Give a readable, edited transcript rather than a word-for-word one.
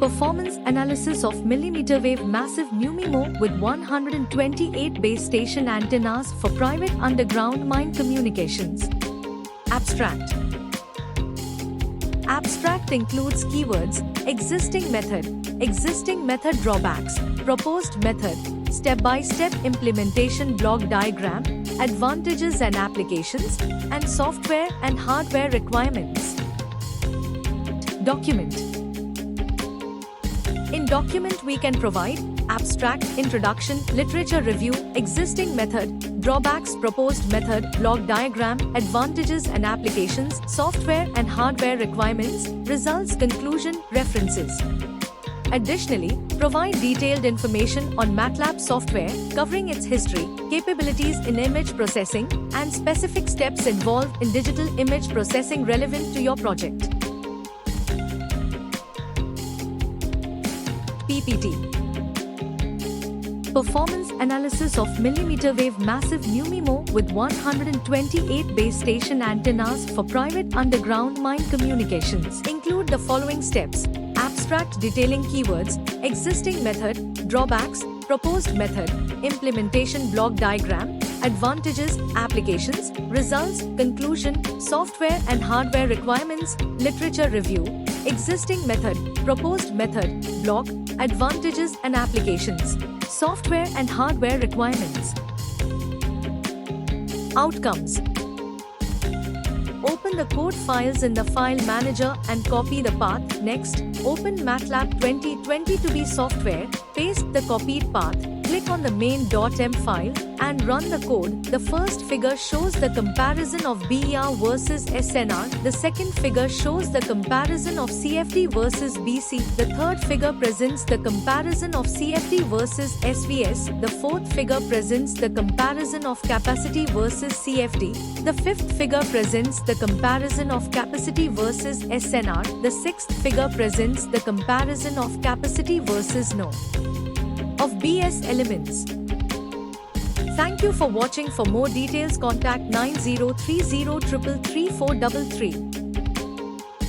Performance analysis of millimeter wave massive MIMO with 128 base station antennas for private underground mine communications. Abstract. Abstract includes keywords, existing method drawbacks, proposed method, step-by-step implementation block diagram, advantages and applications, and software and hardware requirements. Document. In document we can provide abstract, introduction, literature review, existing method, drawbacks, proposed method, block diagram, advantages and applications, software and hardware requirements, results, conclusion, references. Additionally, provide detailed information on MATLAB software, covering its history, capabilities in image processing, and specific steps involved in digital image processing relevant to your project. PPT. Performance analysis of millimeter wave massive MIMO with 128 base station antennas for private underground mine communications include the following steps: abstract detailing keywords, existing method, drawbacks, proposed method, implementation block diagram, advantages, applications, results, conclusion, software and hardware requirements, literature review, existing method, proposed method, block, advantages and applications, software and hardware requirements. Outcomes. Open the code files in the file manager and copy the path. Next, open MATLAB 2020 software, paste the copied path, click on the main.m file, and run the code. The first figure shows the comparison of BER versus SNR, the second figure shows the comparison of CFD versus BC, the third figure presents the comparison of CFD versus SVS, the fourth figure presents the comparison of capacity versus CFD, the fifth figure presents the comparison of capacity versus SNR, the sixth figure presents the comparison of capacity versus No. of BS elements. Thank you for watching. For more details contact 9030333433.